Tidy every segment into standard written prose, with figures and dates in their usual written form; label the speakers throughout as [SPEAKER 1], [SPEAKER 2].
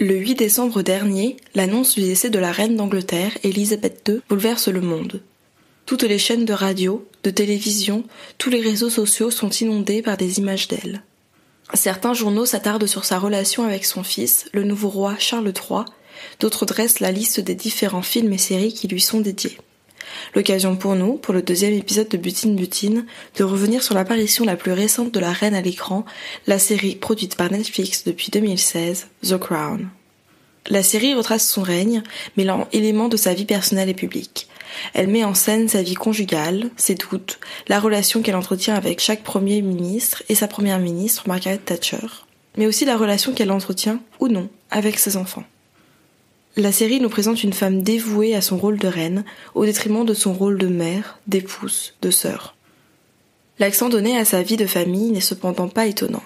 [SPEAKER 1] Le 8 décembre dernier, l'annonce du décès de la reine d'Angleterre, Élisabeth II, bouleverse le monde. Toutes les chaînes de radio, de télévision, tous les réseaux sociaux sont inondés par des images d'elle. Certains journaux s'attardent sur sa relation avec son fils, le nouveau roi Charles III, d'autres dressent la liste des différents films et séries qui lui sont dédiés. L'occasion pour nous, pour le 2e épisode de Butine Butine, de revenir sur l'apparition la plus récente de la reine à l'écran, la série produite par Netflix depuis 2016, The Crown. La série retrace son règne, mêlant éléments de sa vie personnelle et publique. Elle met en scène sa vie conjugale, ses doutes, la relation qu'elle entretient avec chaque premier ministre et sa première ministre, Margaret Thatcher, mais aussi la relation qu'elle entretient, ou non, avec ses enfants. La série nous présente une femme dévouée à son rôle de reine, au détriment de son rôle de mère, d'épouse, de sœur. L'accent donné à sa vie de famille n'est cependant pas étonnant.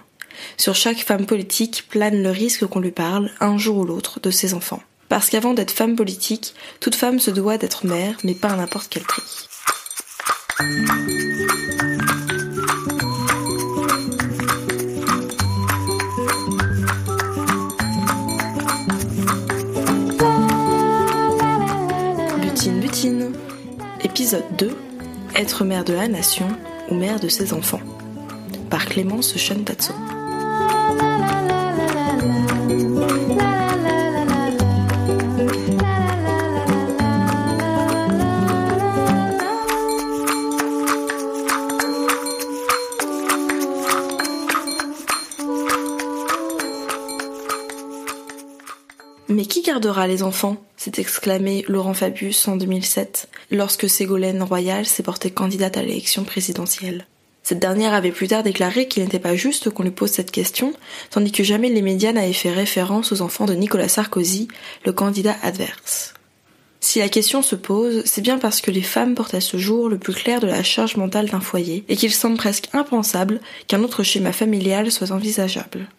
[SPEAKER 1] Sur chaque femme politique plane le risque qu'on lui parle, un jour ou l'autre, de ses enfants. Parce qu'avant d'être femme politique, toute femme se doit d'être mère, mais pas à n'importe quel prix. Butine, épisode 2, être mère de la nation ou mère de ses enfants, par Clémence Chantatso. Mais qui gardera les enfants ? S'est exclamé Laurent Fabius en 2007, lorsque Ségolène Royal s'est portée candidate à l'élection présidentielle. Cette dernière avait plus tard déclaré qu'il n'était pas juste qu'on lui pose cette question, tandis que jamais les médias n'avaient fait référence aux enfants de Nicolas Sarkozy, le candidat adverse. Si la question se pose, c'est bien parce que les femmes portent à ce jour le plus clair de la charge mentale d'un foyer, et qu'il semble presque impensable qu'un autre schéma familial soit envisageable.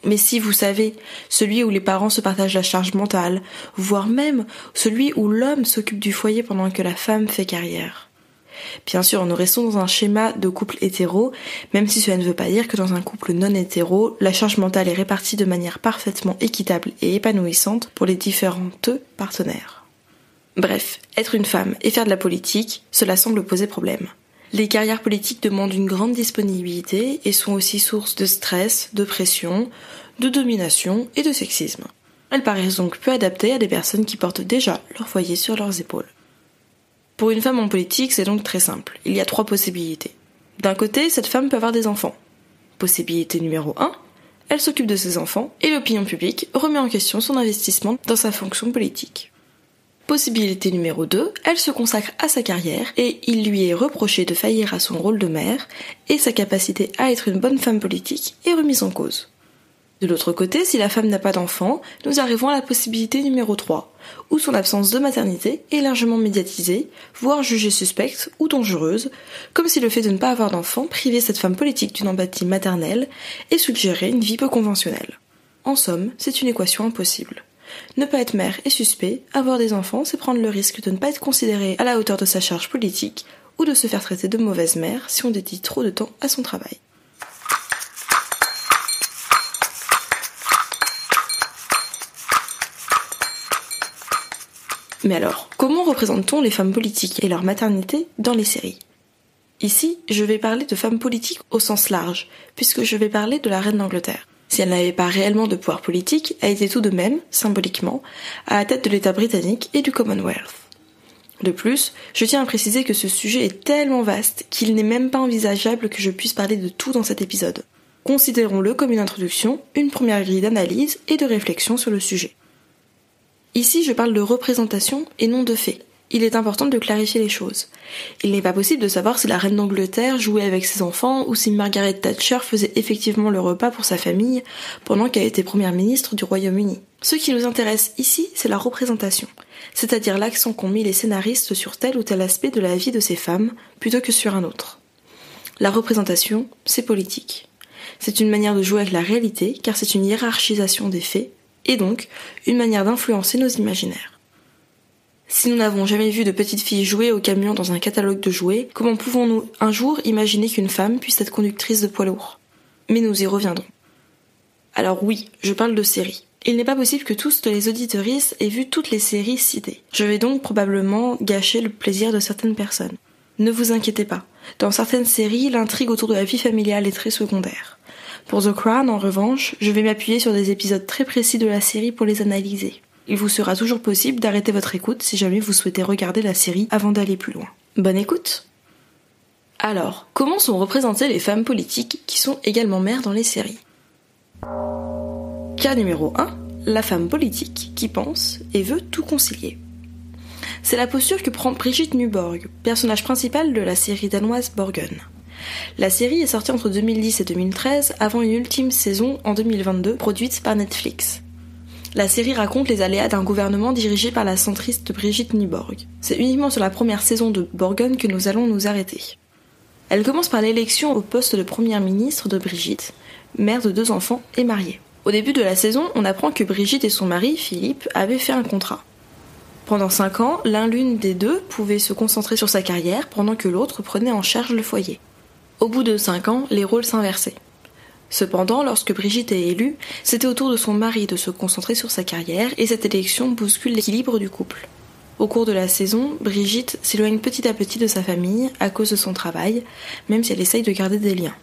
[SPEAKER 1] Mais si, vous savez, celui où les parents se partagent la charge mentale, voire même celui où l'homme s'occupe du foyer pendant que la femme fait carrière. Bien sûr, nous restons dans un schéma de couple hétéro, même si cela ne veut pas dire que dans un couple non hétéro, la charge mentale est répartie de manière parfaitement équitable et épanouissante pour les différentes partenaires. Bref, être une femme et faire de la politique, cela semble poser problème. Les carrières politiques demandent une grande disponibilité et sont aussi source de stress, de pression, de domination et de sexisme. Elles paraissent donc peu adaptées à des personnes qui portent déjà leur foyer sur leurs épaules. Pour une femme en politique, c'est donc très simple. Il y a 3 possibilités. D'un côté, cette femme peut avoir des enfants. Possibilité numéro 1, elle s'occupe de ses enfants et l'opinion publique remet en question son investissement dans sa fonction politique. Possibilité numéro 2, elle se consacre à sa carrière et il lui est reproché de faillir à son rôle de mère et sa capacité à être une bonne femme politique est remise en cause. De l'autre côté, si la femme n'a pas d'enfant, nous arrivons à la possibilité numéro 3, où son absence de maternité est largement médiatisée, voire jugée suspecte ou dangereuse, comme si le fait de ne pas avoir d'enfant privait cette femme politique d'une empathie maternelle et suggérait une vie peu conventionnelle. En somme, c'est une équation impossible. Ne pas être mère est suspect, avoir des enfants, c'est prendre le risque de ne pas être considérée à la hauteur de sa charge politique ou de se faire traiter de mauvaise mère si on dédie trop de temps à son travail. Mais alors, comment représente-t-on les femmes politiques et leur maternité dans les séries ? Ici, je vais parler de femmes politiques au sens large, puisque je vais parler de la reine d'Angleterre. Si elle n'avait pas réellement de pouvoir politique, elle était tout de même, symboliquement, à la tête de l'État britannique et du Commonwealth. De plus, je tiens à préciser que ce sujet est tellement vaste qu'il n'est même pas envisageable que je puisse parler de tout dans cet épisode. Considérons-le comme une introduction, une première grille d'analyse et de réflexion sur le sujet. Ici, je parle de représentation et non de faits. Il est important de clarifier les choses. Il n'est pas possible de savoir si la reine d'Angleterre jouait avec ses enfants ou si Margaret Thatcher faisait effectivement le repas pour sa famille pendant qu'elle était première ministre du Royaume-Uni. Ce qui nous intéresse ici, c'est la représentation, c'est-à-dire l'accent qu'ont mis les scénaristes sur tel ou tel aspect de la vie de ces femmes plutôt que sur un autre. La représentation, c'est politique. C'est une manière de jouer avec la réalité car c'est une hiérarchisation des faits et donc une manière d'influencer nos imaginaires. Si nous n'avons jamais vu de petites filles jouer au camion dans un catalogue de jouets, comment pouvons-nous un jour imaginer qu'une femme puisse être conductrice de poids lourd ? Mais nous y reviendrons. Alors oui, je parle de séries. Il n'est pas possible que tous les auditeuristes aient vu toutes les séries citées. Je vais donc probablement gâcher le plaisir de certaines personnes. Ne vous inquiétez pas. Dans certaines séries, l'intrigue autour de la vie familiale est très secondaire. Pour The Crown, en revanche, je vais m'appuyer sur des épisodes très précis de la série pour les analyser. Il vous sera toujours possible d'arrêter votre écoute si jamais vous souhaitez regarder la série avant d'aller plus loin. Bonne écoute! Alors, comment sont représentées les femmes politiques qui sont également mères dans les séries ? Cas numéro 1, la femme politique qui pense et veut tout concilier. C'est la posture que prend Brigitte Nyborg, personnage principal de la série danoise Borgen. La série est sortie entre 2010 et 2013 avant une ultime saison en 2022 produite par Netflix. La série raconte les aléas d'un gouvernement dirigé par la centriste Brigitte Nyborg. C'est uniquement sur la première saison de Borgen que nous allons nous arrêter. Elle commence par l'élection au poste de première ministre de Brigitte, mère de 2 enfants et mariée. Au début de la saison, on apprend que Brigitte et son mari, Philippe, avaient fait un contrat. Pendant 5 ans, l'une des deux pouvait se concentrer sur sa carrière pendant que l'autre prenait en charge le foyer. Au bout de 5 ans, les rôles s'inversaient. Cependant, lorsque Brigitte est élue, c'était au tour de son mari de se concentrer sur sa carrière et cette élection bouscule l'équilibre du couple. Au cours de la saison, Brigitte s'éloigne petit à petit de sa famille à cause de son travail, même si elle essaye de garder des liens.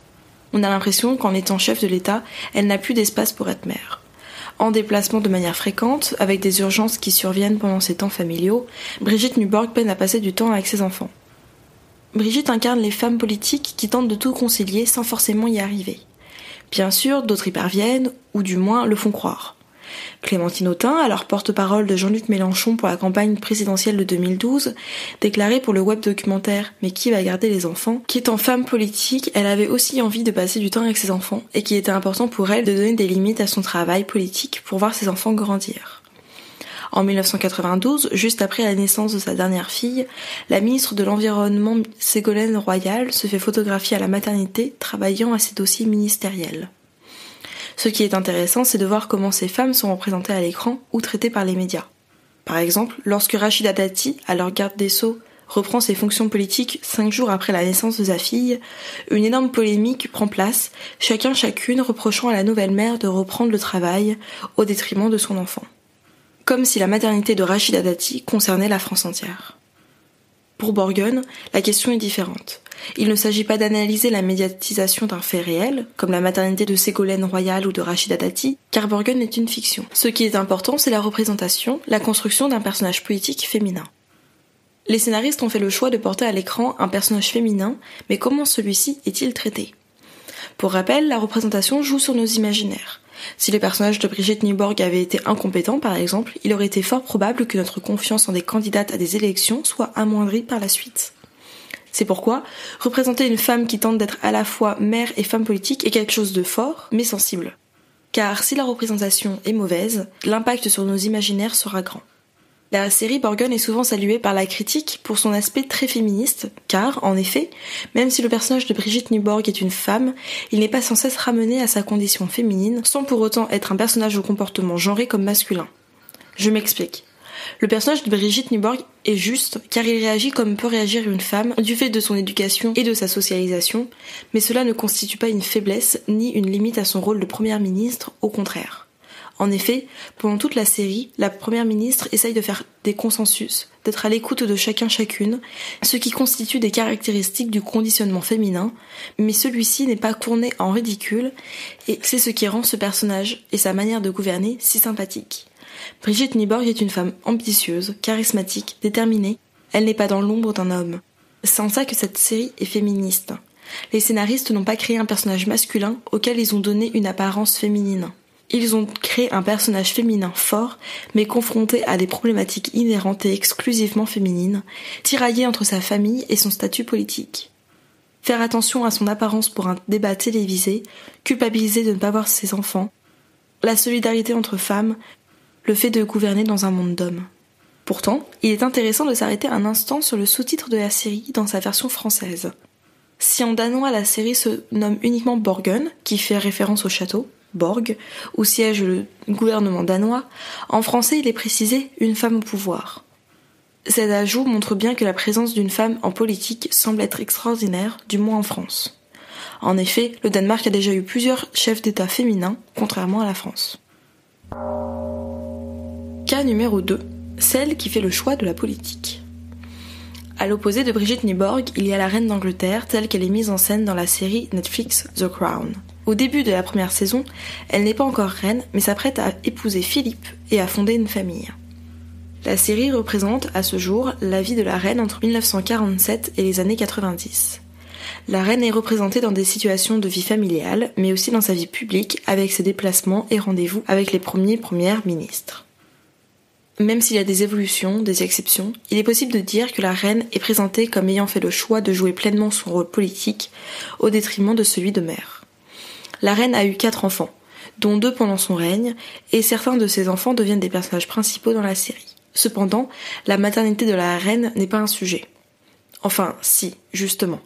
[SPEAKER 1] On a l'impression qu'en étant chef de l'État, elle n'a plus d'espace pour être mère. En déplacement de manière fréquente, avec des urgences qui surviennent pendant ces temps familiaux, Brigitte Nyborg peine à passer du temps avec ses enfants. Brigitte incarne les femmes politiques qui tentent de tout concilier sans forcément y arriver. Bien sûr, d'autres y parviennent, ou du moins le font croire. Clémentine Autain, alors porte-parole de Jean-Luc Mélenchon pour la campagne présidentielle de 2012, déclarait pour le web documentaire « Mais qui va garder les enfants ?», qu'étant femme politique, elle avait aussi envie de passer du temps avec ses enfants et qu'il était important pour elle de donner des limites à son travail politique pour voir ses enfants grandir. En 1992, juste après la naissance de sa dernière fille, la ministre de l'Environnement Ségolène Royal se fait photographier à la maternité travaillant à ses dossiers ministériels. Ce qui est intéressant, c'est de voir comment ces femmes sont représentées à l'écran ou traitées par les médias. Par exemple, lorsque Rachida Dati, alors garde des Sceaux, reprend ses fonctions politiques 5 jours après la naissance de sa fille, une énorme polémique prend place, chacune reprochant à la nouvelle mère de reprendre le travail au détriment de son enfant. Comme si la maternité de Rachida Dati concernait la France entière. Pour Borgen, la question est différente. Il ne s'agit pas d'analyser la médiatisation d'un fait réel, comme la maternité de Ségolène Royal ou de Rachida Dati, car Borgen est une fiction. Ce qui est important, c'est la représentation, la construction d'un personnage politique féminin. Les scénaristes ont fait le choix de porter à l'écran un personnage féminin, mais comment celui-ci est-il traité ? Pour rappel, la représentation joue sur nos imaginaires. Si le personnage de Brigitte Nyborg avait été incompétent, par exemple, il aurait été fort probable que notre confiance en des candidates à des élections soit amoindrie par la suite. C'est pourquoi représenter une femme qui tente d'être à la fois mère et femme politique est quelque chose de fort, mais sensible. Car si la représentation est mauvaise, l'impact sur nos imaginaires sera grand. La série Borgen est souvent saluée par la critique pour son aspect très féministe, car, en effet, même si le personnage de Brigitte Nyborg est une femme, il n'est pas sans cesse ramené à sa condition féminine, sans pour autant être un personnage au comportement genré comme masculin. Je m'explique. Le personnage de Brigitte Nyborg est juste, car il réagit comme peut réagir une femme, du fait de son éducation et de sa socialisation, mais cela ne constitue pas une faiblesse ni une limite à son rôle de première ministre, au contraire. En effet, pendant toute la série, la première ministre essaye de faire des consensus, d'être à l'écoute de chacune, ce qui constitue des caractéristiques du conditionnement féminin, mais celui-ci n'est pas tourné en ridicule, et c'est ce qui rend ce personnage et sa manière de gouverner si sympathique. Brigitte Nyborg est une femme ambitieuse, charismatique, déterminée, elle n'est pas dans l'ombre d'un homme. C'est en ça que cette série est féministe. Les scénaristes n'ont pas créé un personnage masculin auquel ils ont donné une apparence féminine. Ils ont créé un personnage féminin fort, mais confronté à des problématiques inhérentes et exclusivement féminines, tiraillé entre sa famille et son statut politique. Faire attention à son apparence pour un débat télévisé, culpabiliser de ne pas voir ses enfants, la solidarité entre femmes, le fait de gouverner dans un monde d'hommes. Pourtant, il est intéressant de s'arrêter un instant sur le sous-titre de la série dans sa version française. Si en danois la série se nomme uniquement Borgen, qui fait référence au château, Borg, où siège le gouvernement danois, en français il est précisé « une femme au pouvoir ». Cet ajout montre bien que la présence d'une femme en politique semble être extraordinaire, du moins en France. En effet, le Danemark a déjà eu plusieurs chefs d'État féminins, contrairement à la France. Cas numéro 2, celle qui fait le choix de la politique. À l'opposé de Brigitte Nyborg, il y a la reine d'Angleterre telle qu'elle est mise en scène dans la série Netflix The Crown. Au début de la première saison, elle n'est pas encore reine, mais s'apprête à épouser Philippe et à fonder une famille. La série représente, à ce jour, la vie de la reine entre 1947 et les années 90. La reine est représentée dans des situations de vie familiale, mais aussi dans sa vie publique, avec ses déplacements et rendez-vous avec les premières ministres. Même s'il y a des évolutions, des exceptions, il est possible de dire que la reine est présentée comme ayant fait le choix de jouer pleinement son rôle politique au détriment de celui de mère. La reine a eu 4 enfants, dont 2 pendant son règne, et certains de ces enfants deviennent des personnages principaux dans la série. Cependant, la maternité de la reine n'est pas un sujet. Enfin, si, justement.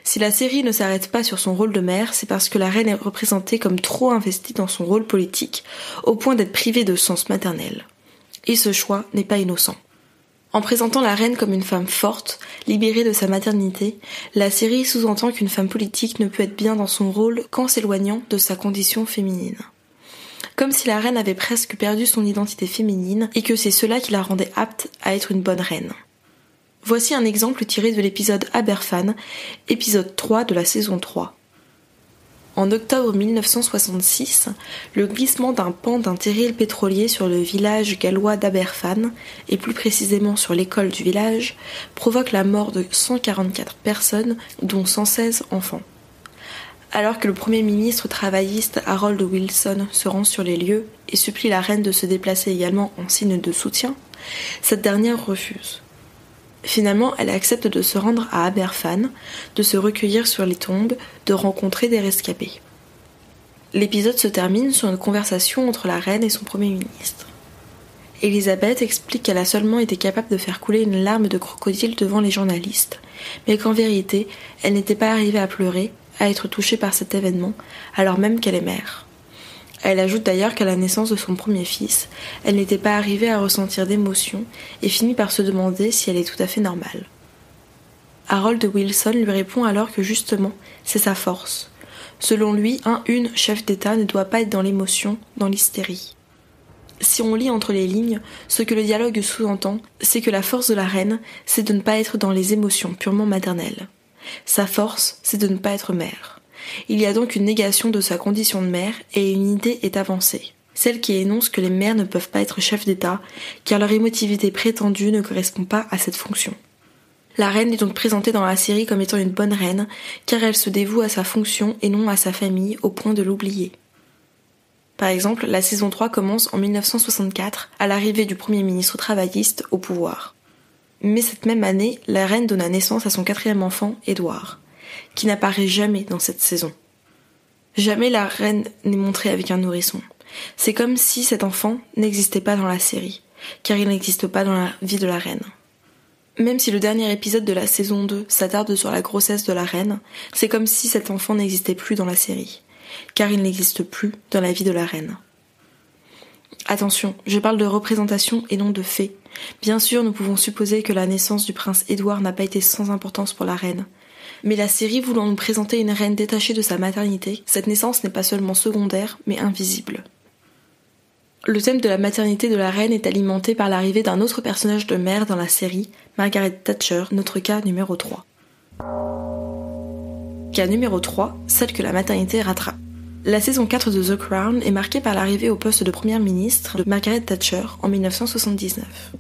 [SPEAKER 1] Si la série ne s'arrête pas sur son rôle de mère, c'est parce que la reine est représentée comme trop investie dans son rôle politique, au point d'être privée de sens maternel. Et ce choix n'est pas innocent. En présentant la reine comme une femme forte, libérée de sa maternité, la série sous-entend qu'une femme politique ne peut être bien dans son rôle qu'en s'éloignant de sa condition féminine. Comme si la reine avait presque perdu son identité féminine et que c'est cela qui la rendait apte à être une bonne reine. Voici un exemple tiré de l'épisode Aberfan, épisode 3 de la saison 3. En octobre 1966, le glissement d'un pan d'un terril pétrolier sur le village gallois d'Aberfan, et plus précisément sur l'école du village, provoque la mort de 144 personnes, dont 116 enfants. Alors que le Premier ministre travailliste Harold Wilson se rend sur les lieux et supplie la reine de se déplacer également en signe de soutien, cette dernière refuse. Finalement, elle accepte de se rendre à Aberfan, de se recueillir sur les tombes, de rencontrer des rescapés. L'épisode se termine sur une conversation entre la reine et son Premier ministre. Elisabeth explique qu'elle a seulement été capable de faire couler une larme de crocodile devant les journalistes, mais qu'en vérité, elle n'était pas arrivée à pleurer, à être touchée par cet événement, alors même qu'elle est mère. Elle ajoute d'ailleurs qu'à la naissance de son premier fils, elle n'était pas arrivée à ressentir d'émotion et finit par se demander si elle est tout à fait normale. Harold Wilson lui répond alors que justement, c'est sa force. Selon lui, une chef d'État ne doit pas être dans l'émotion, dans l'hystérie. Si on lit entre les lignes, ce que le dialogue sous-entend, c'est que la force de la reine, c'est de ne pas être dans les émotions purement maternelles. Sa force, c'est de ne pas être mère. Il y a donc une négation de sa condition de mère et une idée est avancée. Celle qui énonce que les mères ne peuvent pas être chefs d'État, car leur émotivité prétendue ne correspond pas à cette fonction. La reine est donc présentée dans la série comme étant une bonne reine, car elle se dévoue à sa fonction et non à sa famille au point de l'oublier. Par exemple, la saison 3 commence en 1964, à l'arrivée du Premier ministre travailliste au pouvoir. Mais cette même année, la reine donna naissance à son 4e enfant, Édouard, qui n'apparaît jamais dans cette saison. Jamais la reine n'est montrée avec un nourrisson. C'est comme si cet enfant n'existait pas dans la série, car il n'existe pas dans la vie de la reine. Même si le dernier épisode de la saison 2 s'attarde sur la grossesse de la reine, c'est comme si cet enfant n'existait plus dans la série, car il n'existe plus dans la vie de la reine. Attention, je parle de représentation et non de faits. Bien sûr, nous pouvons supposer que la naissance du prince Édouard n'a pas été sans importance pour la reine. Mais la série voulant nous présenter une reine détachée de sa maternité, cette naissance n'est pas seulement secondaire, mais invisible. Le thème de la maternité de la reine est alimenté par l'arrivée d'un autre personnage de mère dans la série, Margaret Thatcher, notre cas numéro 3. Cas numéro 3, celle que la maternité rattrape. La saison 4 de The Crown est marquée par l'arrivée au poste de première ministre de Margaret Thatcher en 1979.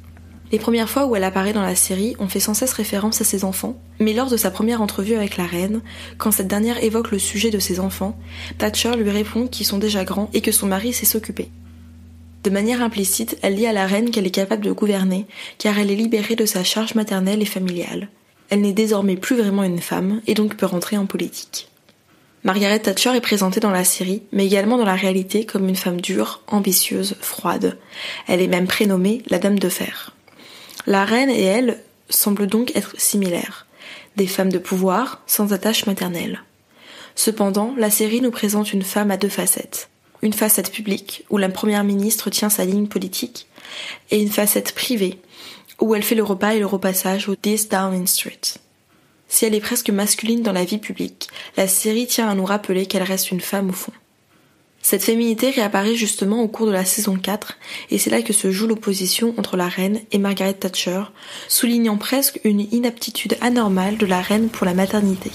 [SPEAKER 1] Les premières fois où elle apparaît dans la série, on fait sans cesse référence à ses enfants, mais lors de sa première entrevue avec la reine, quand cette dernière évoque le sujet de ses enfants, Thatcher lui répond qu'ils sont déjà grands et que son mari sait s'occuper. De manière implicite, elle dit à la reine qu'elle est capable de gouverner, car elle est libérée de sa charge maternelle et familiale. Elle n'est désormais plus vraiment une femme, et donc peut rentrer en politique. Margaret Thatcher est présentée dans la série, mais également dans la réalité comme une femme dure, ambitieuse, froide. Elle est même prénommée la Dame de Fer. La reine et elle semblent donc être similaires, des femmes de pouvoir sans attache maternelle. Cependant, la série nous présente une femme à 2 facettes. Une facette publique, où la première ministre tient sa ligne politique, et une facette privée, où elle fait le repas et le repassage au 10 Downing Street. Si elle est presque masculine dans la vie publique, la série tient à nous rappeler qu'elle reste une femme au fond. Cette féminité réapparaît justement au cours de la saison 4, et c'est là que se joue l'opposition entre la reine et Margaret Thatcher, soulignant presque une inaptitude anormale de la reine pour la maternité.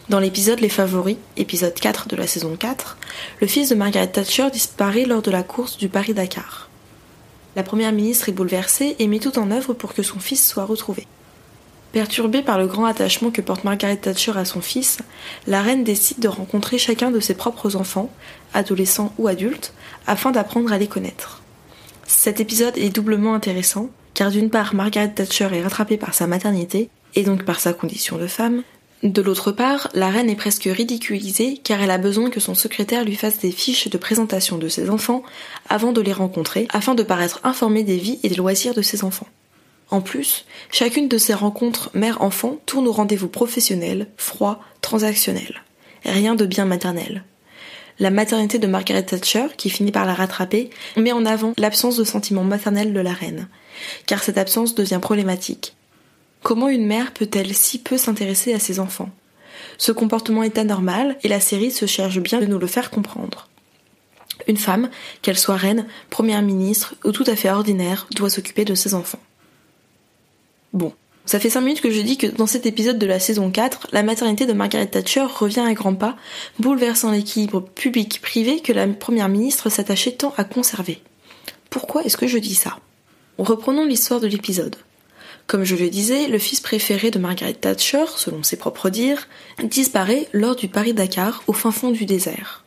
[SPEAKER 1] Dans l'épisode Les Favoris, épisode 4 de la saison 4, le fils de Margaret Thatcher disparaît lors de la course du Paris-Dakar. La première ministre est bouleversée et met tout en œuvre pour que son fils soit retrouvé. Perturbée par le grand attachement que porte Margaret Thatcher à son fils, la reine décide de rencontrer chacun de ses propres enfants, adolescents ou adultes, afin d'apprendre à les connaître. Cet épisode est doublement intéressant, car d'une part Margaret Thatcher est rattrapée par sa maternité, et donc par sa condition de femme. De l'autre part, la reine est presque ridiculisée car elle a besoin que son secrétaire lui fasse des fiches de présentation de ses enfants avant de les rencontrer, afin de paraître informée des vies et des loisirs de ses enfants. En plus, chacune de ces rencontres mère-enfant tourne au rendez-vous professionnel, froid, transactionnel. Rien de bien maternel. La maternité de Margaret Thatcher, qui finit par la rattraper, met en avant l'absence de sentiment maternel de la reine, car cette absence devient problématique. Comment une mère peut-elle si peu s'intéresser à ses enfants ? Ce comportement est anormal et la série se charge bien de nous le faire comprendre. Une femme, qu'elle soit reine, première ministre ou tout à fait ordinaire, doit s'occuper de ses enfants. Bon, ça fait 5 minutes que je dis que dans cet épisode de la saison 4, la maternité de Margaret Thatcher revient à grands pas, bouleversant l'équilibre public-privé que la première ministre s'attachait tant à conserver. Pourquoi est-ce que je dis ça ? Reprenons l'histoire de l'épisode. Comme je le disais, le fils préféré de Margaret Thatcher, selon ses propres dires, disparaît lors du Paris-Dakar au fin fond du désert.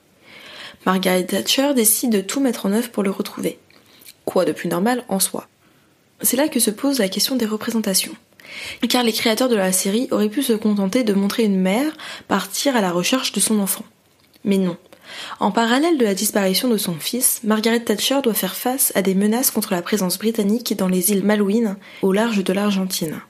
[SPEAKER 1] Margaret Thatcher décide de tout mettre en œuvre pour le retrouver. Quoi de plus normal en soi ? C'est là que se pose la question des représentations. Car les créateurs de la série auraient pu se contenter de montrer une mère partir à la recherche de son enfant. Mais non. En parallèle de la disparition de son fils, Margaret Thatcher doit faire face à des menaces contre la présence britannique dans les îles Malouines, au large de l'Argentine.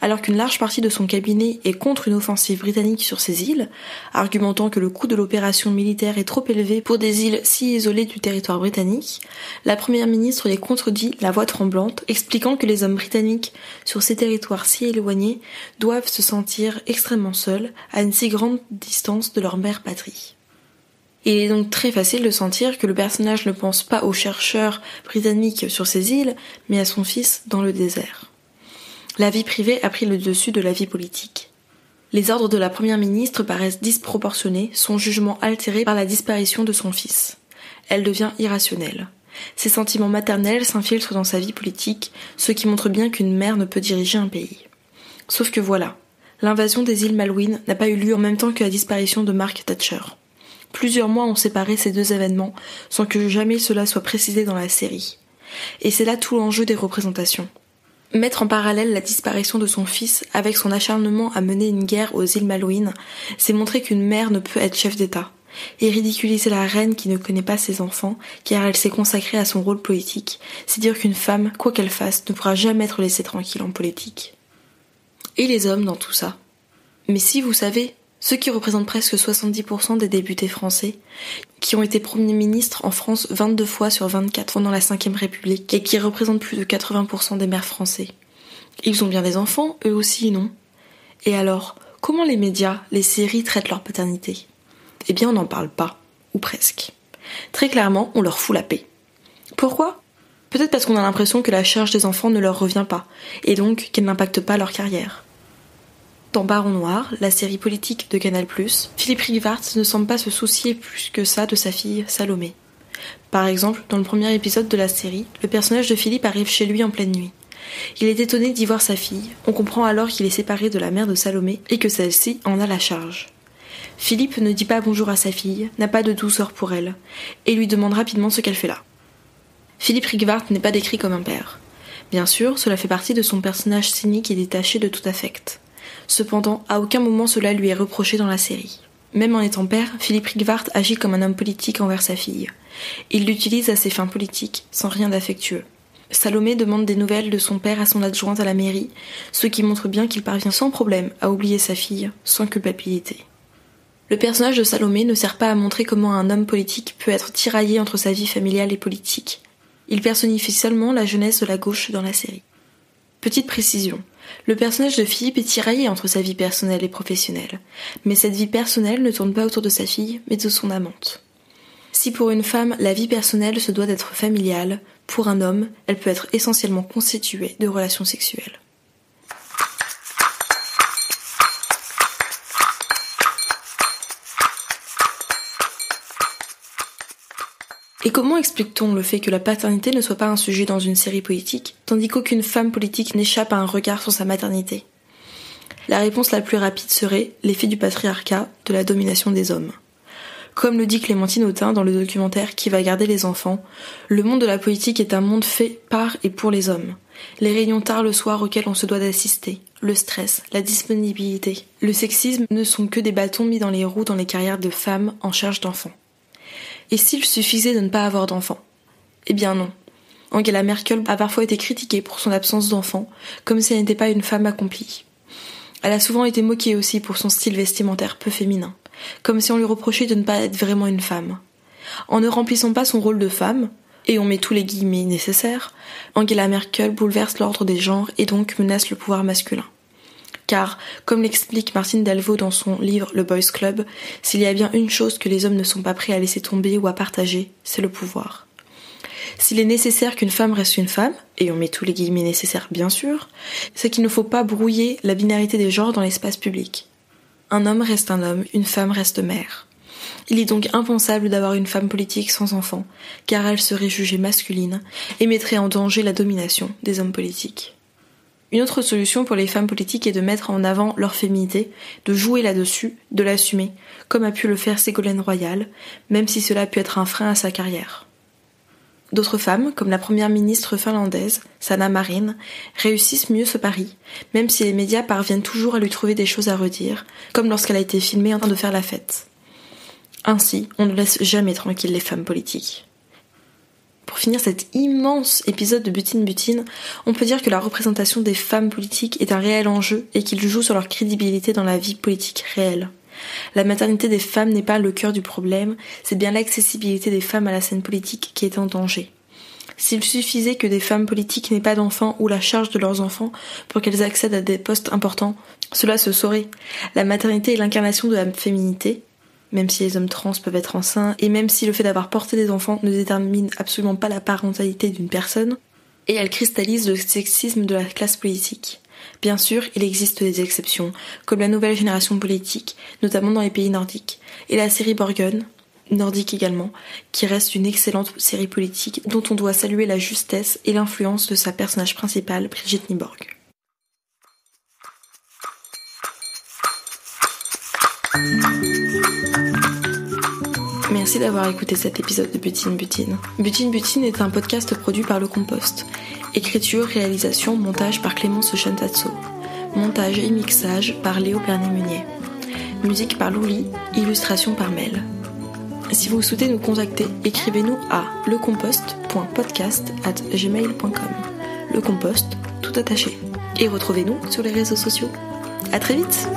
[SPEAKER 1] Alors qu'une large partie de son cabinet est contre une offensive britannique sur ces îles, argumentant que le coût de l'opération militaire est trop élevé pour des îles si isolées du territoire britannique, la première ministre les contredit la voix tremblante, expliquant que les hommes britanniques sur ces territoires si éloignés doivent se sentir extrêmement seuls à une si grande distance de leur mère patrie. Il est donc très facile de sentir que le personnage ne pense pas aux chercheurs britanniques sur ces îles, mais à son fils dans le désert. La vie privée a pris le dessus de la vie politique. Les ordres de la première ministre paraissent disproportionnés, son jugement altéré par la disparition de son fils. Elle devient irrationnelle. Ses sentiments maternels s'infiltrent dans sa vie politique, ce qui montre bien qu'une mère ne peut diriger un pays. Sauf que voilà, l'invasion des îles Malouines n'a pas eu lieu en même temps que la disparition de Margaret Thatcher. Plusieurs mois ont séparé ces deux événements, sans que jamais cela soit précisé dans la série. Et c'est là tout l'enjeu des représentations. Mettre en parallèle la disparition de son fils avec son acharnement à mener une guerre aux îles Malouines, c'est montrer qu'une mère ne peut être chef d'État, et ridiculiser la reine qui ne connaît pas ses enfants, car elle s'est consacrée à son rôle politique, c'est dire qu'une femme, quoi qu'elle fasse, ne pourra jamais être laissée tranquille en politique. Et les hommes dans tout ça ? Mais si vous savez, ceux qui représentent presque 70% des députés français, qui ont été premiers ministres en France 22 fois sur 24 pendant la Ve République, et qui représentent plus de 80% des maires français. Ils ont bien des enfants, eux aussi, non ? Et alors, comment les médias, les séries traitent leur paternité ? Eh bien, on n'en parle pas, ou presque. Très clairement, on leur fout la paix. Pourquoi ? Peut-être parce qu'on a l'impression que la charge des enfants ne leur revient pas, et donc qu'elle n'impacte pas leur carrière. Dans Baron Noir, la série politique de Canal+, Philippe Rivart ne semble pas se soucier plus que ça de sa fille Salomé. Par exemple, dans le premier épisode de la série, le personnage de Philippe arrive chez lui en pleine nuit. Il est étonné d'y voir sa fille, on comprend alors qu'il est séparé de la mère de Salomé et que celle-ci en a la charge. Philippe ne dit pas bonjour à sa fille, n'a pas de douceur pour elle, et lui demande rapidement ce qu'elle fait là. Philippe Rivart n'est pas décrit comme un père. Bien sûr, cela fait partie de son personnage cynique et détaché de tout affect. Cependant, à aucun moment cela lui est reproché dans la série. Même en étant père, Philippe Rivart agit comme un homme politique envers sa fille. Il l'utilise à ses fins politiques, sans rien d'affectueux. Salomé demande des nouvelles de son père à son adjointe à la mairie, ce qui montre bien qu'il parvient sans problème à oublier sa fille, sans culpabilité. Le personnage de Salomé ne sert pas à montrer comment un homme politique peut être tiraillé entre sa vie familiale et politique. Il personnifie seulement la jeunesse de la gauche dans la série. Petite précision, Le personnage de Philippe est tiraillé entre sa vie personnelle et professionnelle, mais cette vie personnelle ne tourne pas autour de sa fille, mais de son amante. Si pour une femme, la vie personnelle se doit d'être familiale, pour un homme, elle peut être essentiellement constituée de relations sexuelles. Et comment explique-t-on le fait que la paternité ne soit pas un sujet dans une série politique, tandis qu'aucune femme politique n'échappe à un regard sur sa maternité ? La réponse la plus rapide serait l'effet du patriarcat, de la domination des hommes. Comme le dit Clémentine Autain dans le documentaire Qui va garder les enfants, le monde de la politique est un monde fait par et pour les hommes. Les réunions tard le soir auxquelles on se doit d'assister, le stress, la disponibilité, le sexisme ne sont que des bâtons mis dans les roues dans les carrières de femmes en charge d'enfants. Et s'il suffisait de ne pas avoir d'enfants ? Eh bien non. Angela Merkel a parfois été critiquée pour son absence d'enfants, comme si elle n'était pas une femme accomplie. Elle a souvent été moquée aussi pour son style vestimentaire peu féminin, comme si on lui reprochait de ne pas être vraiment une femme. En ne remplissant pas son rôle de femme, et on met tous les guillemets nécessaires, Angela Merkel bouleverse l'ordre des genres et donc menace le pouvoir masculin. Car, comme l'explique Martine Delvaux dans son livre Le Boys Club, s'il y a bien une chose que les hommes ne sont pas prêts à laisser tomber ou à partager, c'est le pouvoir. S'il est nécessaire qu'une femme reste une femme, et on met tous les guillemets nécessaires bien sûr, c'est qu'il ne faut pas brouiller la binarité des genres dans l'espace public. Un homme reste un homme, une femme reste mère. Il est donc impensable d'avoir une femme politique sans enfant, car elle serait jugée masculine et mettrait en danger la domination des hommes politiques. Une autre solution pour les femmes politiques est de mettre en avant leur féminité, de jouer là-dessus, de l'assumer, comme a pu le faire Ségolène Royal, même si cela a pu être un frein à sa carrière. D'autres femmes, comme la première ministre finlandaise, Sanna Marin, réussissent mieux ce pari, même si les médias parviennent toujours à lui trouver des choses à redire, comme lorsqu'elle a été filmée en train de faire la fête. Ainsi, on ne laisse jamais tranquille les femmes politiques. Pour finir cet immense épisode de Butine, on peut dire que la représentation des femmes politiques est un réel enjeu et qu'il joue sur leur crédibilité dans la vie politique réelle. La maternité des femmes n'est pas le cœur du problème, c'est bien l'accessibilité des femmes à la scène politique qui est en danger. S'il suffisait que des femmes politiques n'aient pas d'enfants ou la charge de leurs enfants pour qu'elles accèdent à des postes importants, cela se saurait. La maternité est l'incarnation de la féminité, même si les hommes trans peuvent être enceints, et même si le fait d'avoir porté des enfants ne détermine absolument pas la parentalité d'une personne, et elle cristallise le sexisme de la classe politique. Bien sûr, il existe des exceptions, comme la nouvelle génération politique, notamment dans les pays nordiques, et la série Borgen, nordique également, qui reste une excellente série politique dont on doit saluer la justesse et l'influence de sa personnage principale, Brigitte Nyborg. Merci d'avoir écouté cet épisode de Butine. Butine est un podcast produit par Le Compost. Écriture, réalisation, montage par Clémence Chantatso. Montage et mixage par Léo Bernet-Munier. Musique par Louli, illustration par Mel. Si vous souhaitez nous contacter, écrivez-nous à lecompost.podcast@gmail.com. Le Compost, tout attaché. Et retrouvez-nous sur les réseaux sociaux. À très vite!